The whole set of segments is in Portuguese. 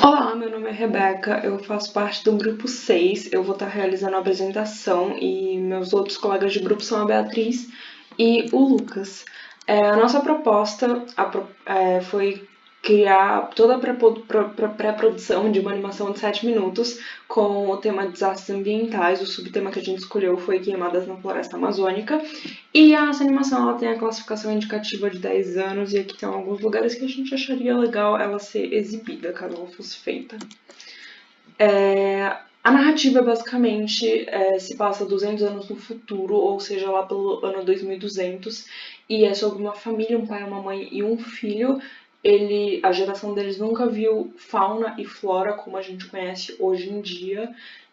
Olá, meu nome é Rebeca, eu faço parte do grupo 6. Eu vou estar realizando a apresentação e meus outros colegas de grupo são a Beatriz e o Lucas. A nossa proposta foi criar toda a pré-produção de uma animação de 7 minutos com o tema de desastres ambientais. O subtema que a gente escolheu foi Queimadas na Floresta Amazônica. E essa animação ela tem a classificação indicativa de 10 anos e aqui tem alguns lugares que a gente acharia legal ela ser exibida, caso ela fosse feita. A narrativa basicamente se passa 200 anos no futuro, ou seja, lá pelo ano 2200, e é sobre uma família, um pai, uma mãe e um filho. A geração deles nunca viu fauna e flora como a gente conhece hoje em dia,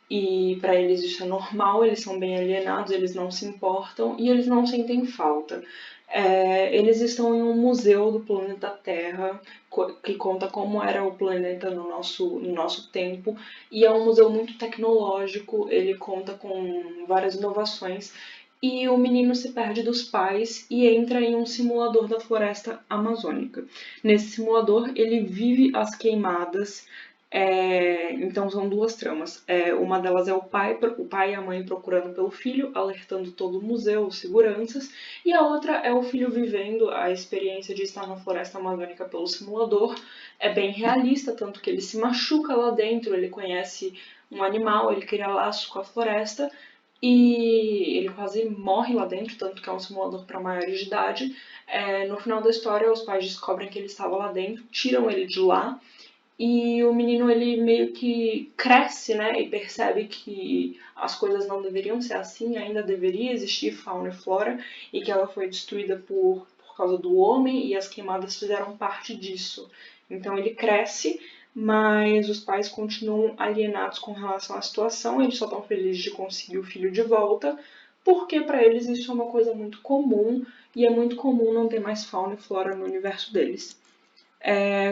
e para eles isso é normal, eles são bem alienados, eles não se importam e eles não sentem falta. Eles estão em um museu do planeta Terra que conta como era o planeta no nosso tempo, e é um museu muito tecnológico, ele conta com várias inovações, e o menino se perde dos pais e entra em um simulador da floresta amazônica. Nesse simulador ele vive as queimadas. Então são duas tramas. Uma delas é o pai e a mãe procurando pelo filho, alertando todo o museu, os seguranças, e a outra é o filho vivendo a experiência de estar na floresta amazônica pelo simulador. É bem realista, tanto que ele se machuca lá dentro, ele conhece um animal, ele cria laço com a floresta e ele quase morre lá dentro, tanto que é um simulador para maiores de idade. No final da história, os pais descobrem que ele estava lá dentro, tiram ele de lá e o menino ele meio que cresce, né, e percebe que as coisas não deveriam ser assim, ainda deveria existir fauna e flora e que ela foi destruída por causa do homem e as queimadas fizeram parte disso. Então ele cresce, mas os pais continuam alienados com relação à situação, eles só estão felizes de conseguir o filho de volta, porque para eles isso é uma coisa muito comum e é muito comum não ter mais fauna e flora no universo deles.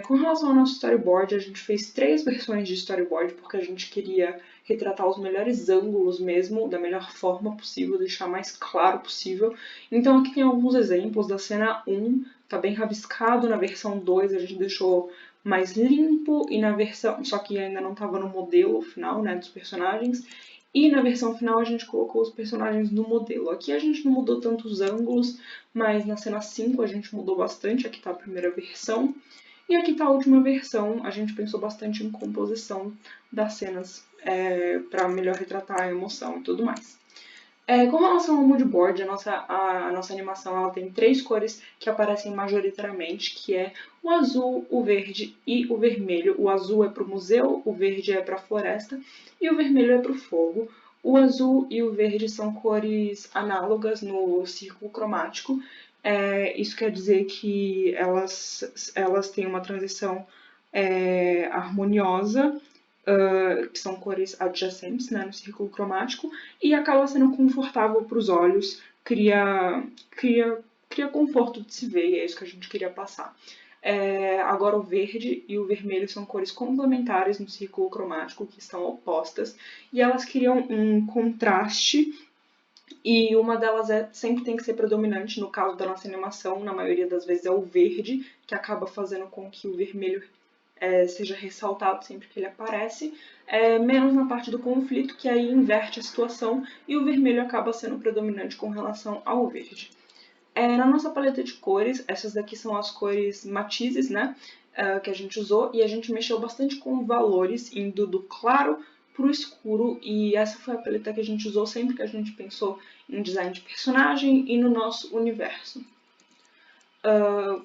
Com relação ao nosso storyboard, a gente fez 3 versões de storyboard porque a gente queria retratar os melhores ângulos mesmo, da melhor forma possível, deixar mais claro possível. Então aqui tem alguns exemplos da cena 1, tá bem rabiscado, na versão 2 a gente deixou mais limpo, e na versão, só que ainda não estava no modelo final, né, dos personagens. E na versão final a gente colocou os personagens no modelo. Aqui a gente não mudou tantos ângulos, mas na cena 5 a gente mudou bastante, aqui tá a primeira versão. E aqui está a última versão, a gente pensou bastante em composição das cenas para melhor retratar a emoção e tudo mais. Com relação ao mood board, a nossa animação ela tem 3 cores que aparecem majoritariamente, que é o azul, o verde e o vermelho. O azul é para o museu, o verde é para a floresta e o vermelho é para o fogo. O azul e o verde são cores análogas no círculo cromático. Isso quer dizer que elas têm uma transição harmoniosa, que são cores adjacentes, né, no círculo cromático, e acaba sendo confortável para os olhos, cria conforto de se ver, e é isso que a gente queria passar. Agora o verde e o vermelho são cores complementares no círculo cromático, que estão opostas, e elas criam um contraste, e uma delas sempre tem que ser predominante. No caso da nossa animação, na maioria das vezes é o verde, que acaba fazendo com que o vermelho seja ressaltado sempre que ele aparece, menos na parte do conflito, que aí inverte a situação e o vermelho acaba sendo predominante com relação ao verde. Na nossa paleta de cores, essas daqui são as cores matizes, né, que a gente usou, e a gente mexeu bastante com valores, indo do claro para o escuro, e essa foi a paleta que a gente usou sempre que a gente pensou em design de personagem e no nosso universo.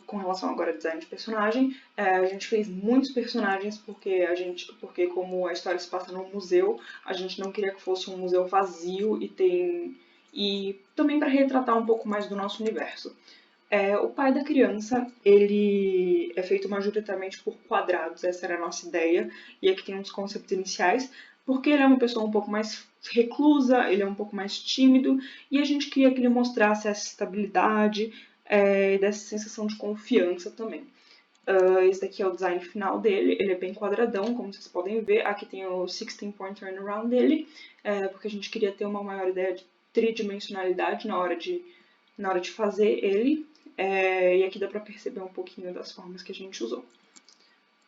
Com relação agora ao design de personagem, a gente fez muitos personagens porque como a história se passa num museu, a gente não queria que fosse um museu vazio e também para retratar um pouco mais do nosso universo. O pai da criança, ele é feito majoritariamente por quadrados, essa era a nossa ideia, e aqui tem uns conceitos iniciais, porque ele é uma pessoa um pouco mais reclusa, ele é um pouco mais tímido, e a gente queria que ele mostrasse essa estabilidade, dessa sensação de confiança também. Esse daqui é o design final dele, ele é bem quadradão, como vocês podem ver. Aqui tem o 16-point turnaround dele, porque a gente queria ter uma maior ideia de tridimensionalidade na hora de fazer ele. E aqui dá pra perceber um pouquinho das formas que a gente usou.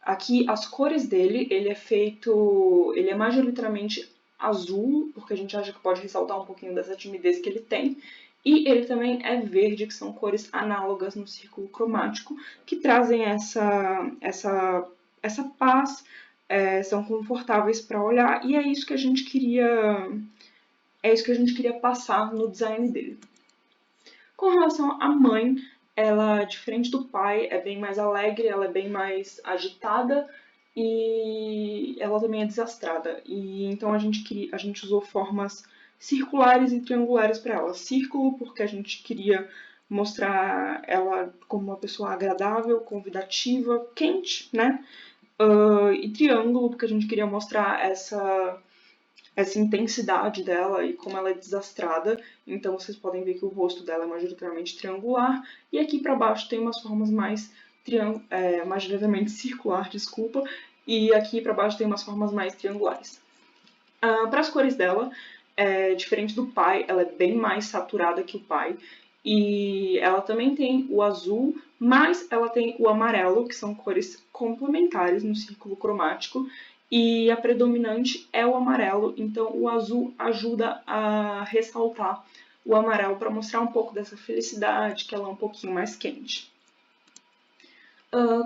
Aqui as cores dele, ele é majoritariamente azul, porque a gente acha que pode ressaltar um pouquinho dessa timidez que ele tem. E ele também é verde, que são cores análogas no círculo cromático, que trazem essa paz, são confortáveis para olhar, e é isso que a gente queria passar no design dele. Com relação à mãe, ela, diferente do pai, é bem mais alegre, ela é bem mais agitada e ela também é desastrada. E então a gente usou formas circulares e triangulares para ela. Círculo porque a gente queria mostrar ela como uma pessoa agradável, convidativa, quente, né? E triângulo porque a gente queria mostrar essa intensidade dela e como ela é desastrada. Então vocês podem ver que o rosto dela é majoritariamente triangular e aqui para baixo tem umas formas mais majoritariamente circular, desculpa, e aqui para baixo tem umas formas mais triangulares. Para as cores dela, diferente do pai, ela é bem mais saturada que o pai. E ela também tem o azul, mas ela tem o amarelo, que são cores complementares no círculo cromático. E a predominante é o amarelo, então o azul ajuda a ressaltar o amarelo para mostrar um pouco dessa felicidade, que ela é um pouquinho mais quente.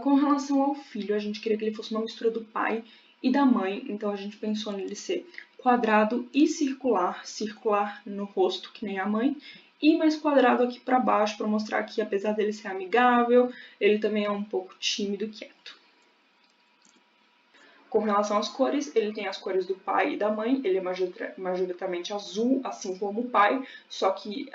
Com relação ao filho, a gente queria que ele fosse uma mistura do pai e da mãe, então a gente pensou nele ser quadrado e circular, circular no rosto, que nem a mãe, e mais quadrado aqui para baixo, para mostrar que apesar dele ser amigável, ele também é um pouco tímido e quieto. Com relação às cores, ele tem as cores do pai e da mãe, ele é majoritariamente azul, assim como o pai, só que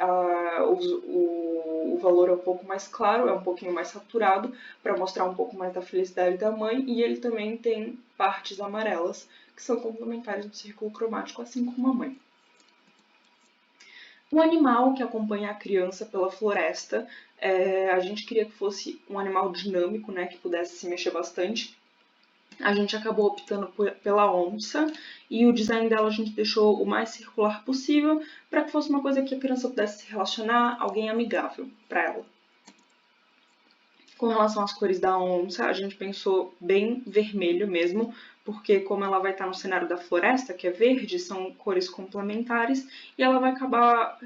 o valor é um pouco mais claro, é um pouquinho mais saturado, para mostrar um pouco mais da felicidade da mãe, e ele também tem partes amarelas, que são complementares do círculo cromático, assim como a mãe. O animal que acompanha a criança pela floresta, a gente queria que fosse um animal dinâmico, né, que pudesse se mexer bastante. A gente acabou optando pela onça e o design dela a gente deixou o mais circular possível para que fosse uma coisa que a criança pudesse se relacionar, alguém amigável para ela. Com relação às cores da onça, a gente pensou bem vermelho mesmo, porque como ela vai estar no cenário da floresta, que é verde, são cores complementares e ela vai acabar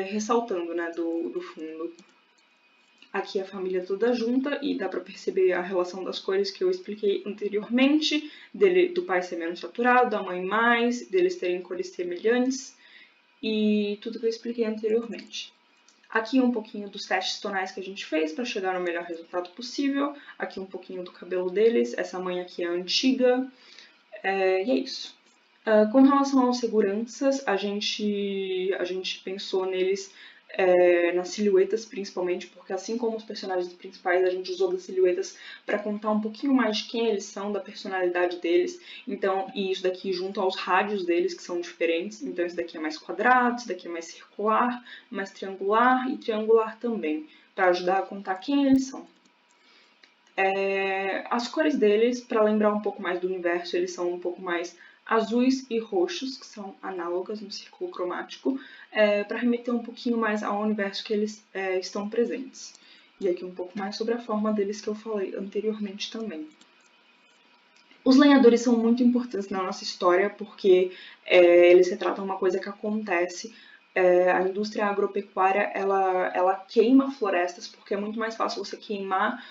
ressaltando, né, do fundo. Aqui a família toda junta e dá para perceber a relação das cores que eu expliquei anteriormente, do pai ser menos saturado, da mãe mais, deles terem cores semelhantes e tudo que eu expliquei anteriormente. Aqui um pouquinho dos testes tonais que a gente fez para chegar no melhor resultado possível. Aqui um pouquinho do cabelo deles, essa mãe aqui é antiga, e é isso. Com relação aos seguranças, a gente pensou neles nas silhuetas principalmente, porque assim como os personagens principais, a gente usou das silhuetas para contar um pouquinho mais de quem eles são, da personalidade deles. Então, e isso daqui junto aos rádios deles, que são diferentes. Então, esse daqui é mais quadrado, esse daqui é mais circular, mais triangular e triangular também, para ajudar a contar quem eles são. As cores deles, para lembrar um pouco mais do universo, eles são um pouco mais azuis e roxos, que são análogas no círculo cromático, para remeter um pouquinho mais ao universo que eles estão presentes. E aqui um pouco mais sobre a forma deles que eu falei anteriormente também. Os lenhadores são muito importantes na nossa história porque eles retratam uma coisa que acontece. A indústria agropecuária ela queima florestas porque é muito mais fácil você queimar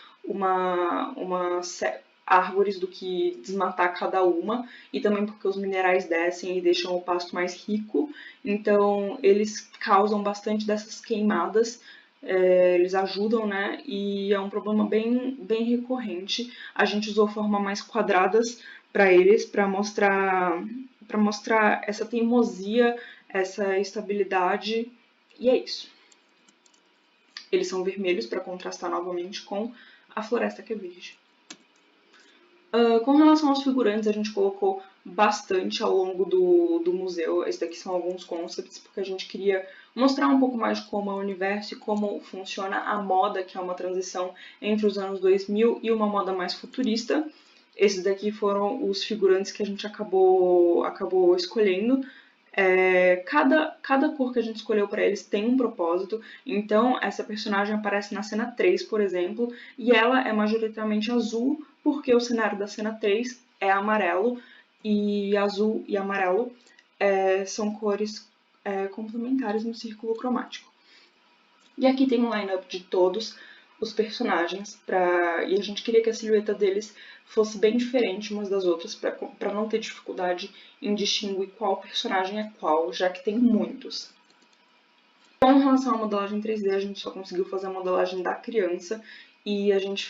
árvores do que desmatar cada uma, e também porque os minerais descem e deixam o pasto mais rico, então eles causam bastante dessas queimadas, eles ajudam, né, e é um problema bem recorrente. A gente usou formas mais quadradas para eles, para mostrar essa teimosia, essa estabilidade, e é isso. Eles são vermelhos para contrastar novamente com a floresta que é verde. Com relação aos figurantes, a gente colocou bastante ao longo do museu. Esses daqui são alguns concepts, porque a gente queria mostrar um pouco mais de como é o universo e como funciona a moda, que é uma transição entre os anos 2000 e uma moda mais futurista. Esses daqui foram os figurantes que a gente acabou escolhendo. Cada cor que a gente escolheu para eles tem um propósito. Então, essa personagem aparece na cena 3, por exemplo, e ela é majoritariamente azul, porque o cenário da cena 3 é amarelo, e azul e amarelo são cores complementares no círculo cromático. E aqui tem um line-up de todos os personagens, e a gente queria que a silhueta deles fosse bem diferente umas das outras, para não ter dificuldade em distinguir qual personagem é qual, já que tem muitos. Com relação à modelagem 3D, a gente só conseguiu fazer a modelagem da criança, e a gente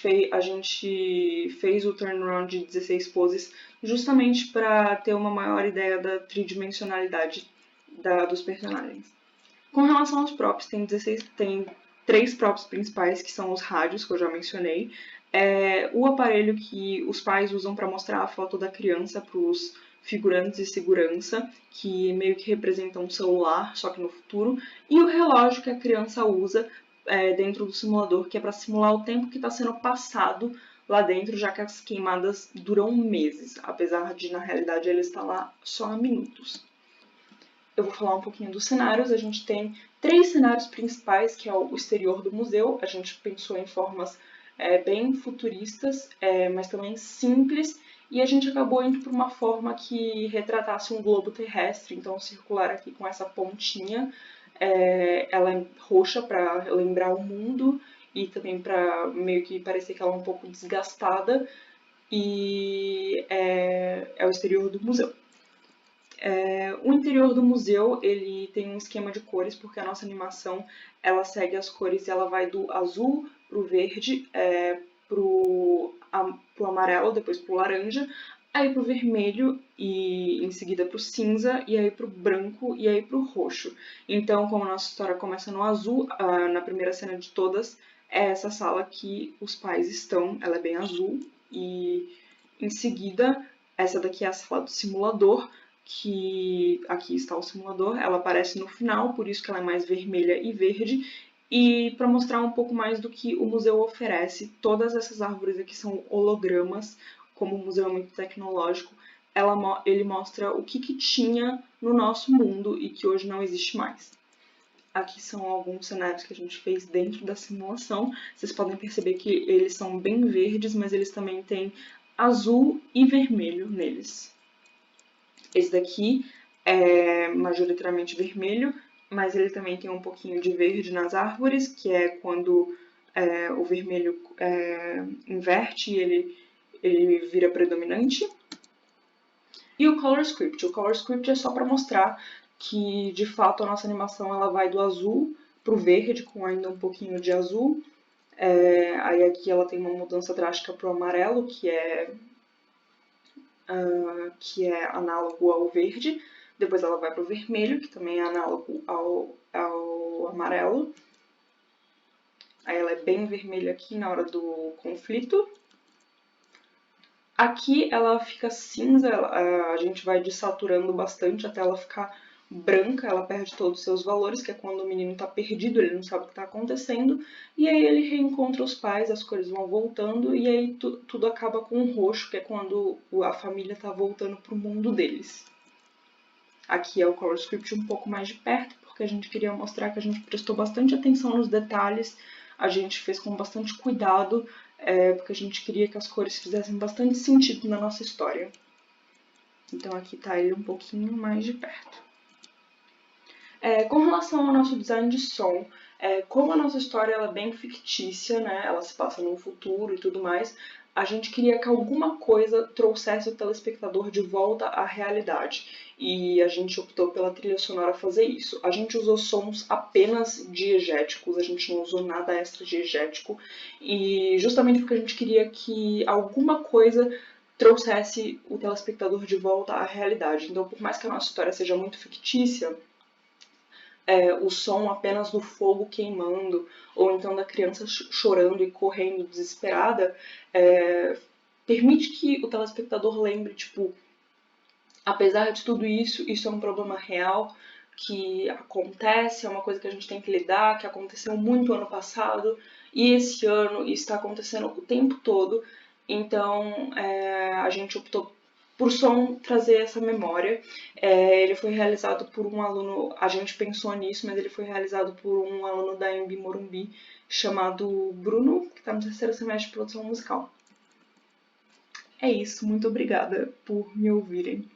fez o turnaround de 16 poses justamente para ter uma maior ideia da tridimensionalidade dos personagens. Com relação aos props, tem 3 props principais, que são os rádios, que eu já mencionei, o aparelho que os pais usam para mostrar a foto da criança para os figurantes de segurança, que meio que representam um celular, só que no futuro, e o relógio que a criança usa dentro do simulador, que é para simular o tempo que está sendo passado lá dentro, já que as queimadas duram meses, apesar de, na realidade, ele estar lá só há minutos. Eu vou falar um pouquinho dos cenários. A gente tem 3 cenários principais, que é o exterior do museu. A gente pensou em formas bem futuristas, mas também simples, e a gente acabou indo por uma forma que retratasse um globo terrestre, então circular aqui com essa pontinha. Ela é roxa para lembrar o mundo e também para meio que parecer que ela é um pouco desgastada, e é o exterior do museu. O interior do museu ele tem um esquema de cores, porque a nossa animação ela segue as cores e ela vai do azul pro verde, pro amarelo, depois pro laranja, aí pro vermelho e em seguida pro cinza, e aí pro branco e aí pro roxo. Então, como a nossa história começa no azul, na primeira cena de todas é essa sala que os pais estão, ela é bem azul, e em seguida essa daqui é a sala do simulador, que aqui está o simulador, ela aparece no final, por isso que ela é mais vermelha e verde, e para mostrar um pouco mais do que o museu oferece. Todas essas árvores aqui são hologramas, como o museu é muito tecnológico, ele mostra o que tinha no nosso mundo e que hoje não existe mais. Aqui são alguns cenários que a gente fez dentro da simulação. Vocês podem perceber que eles são bem verdes, mas eles também têm azul e vermelho neles. Esse daqui é majoritariamente vermelho, mas ele também tem um pouquinho de verde nas árvores, que é quando o vermelho inverte e ele vira predominante. E o Color Script. O Color Script é só para mostrar que, de fato, a nossa animação ela vai do azul para o verde, com ainda um pouquinho de azul. Aí aqui ela tem uma mudança drástica para o amarelo, que é análogo ao verde. Depois ela vai para o vermelho, que também é análogo ao amarelo. Aí ela é bem vermelha aqui na hora do conflito. Aqui ela fica cinza, a gente vai desaturando bastante até ela ficar branca, ela perde todos os seus valores, que é quando o menino está perdido, ele não sabe o que está acontecendo, e aí ele reencontra os pais, as cores vão voltando, e aí tudo acaba com o roxo, que é quando a família está voltando para o mundo deles. Aqui é o Color Script um pouco mais de perto, porque a gente queria mostrar que a gente prestou bastante atenção nos detalhes, a gente fez com bastante cuidado, porque a gente queria que as cores fizessem bastante sentido na nossa história. Então aqui está ele um pouquinho mais de perto. Com relação ao nosso design de som, como a nossa história ela é bem fictícia, né, ela se passa no futuro e tudo mais, a gente queria que alguma coisa trouxesse o telespectador de volta à realidade. E a gente optou pela trilha sonora fazer isso. A gente usou sons apenas diegéticos, a gente não usou nada extra diegético. E justamente porque a gente queria que alguma coisa trouxesse o telespectador de volta à realidade. Então, por mais que a nossa história seja muito fictícia, o som apenas do fogo queimando, ou então da criança chorando e correndo desesperada, permite que o telespectador lembre, tipo, apesar de tudo isso, isso é um problema real, que acontece, é uma coisa que a gente tem que lidar, que aconteceu muito ano passado, e esse ano está acontecendo o tempo todo. Então, a gente optou por som trazer essa memória. Ele foi realizado por um aluno, a gente pensou nisso, mas ele foi realizado por um aluno da Embi Morumbi chamado Bruno, que está no terceiro semestre de produção musical. É isso, muito obrigada por me ouvirem.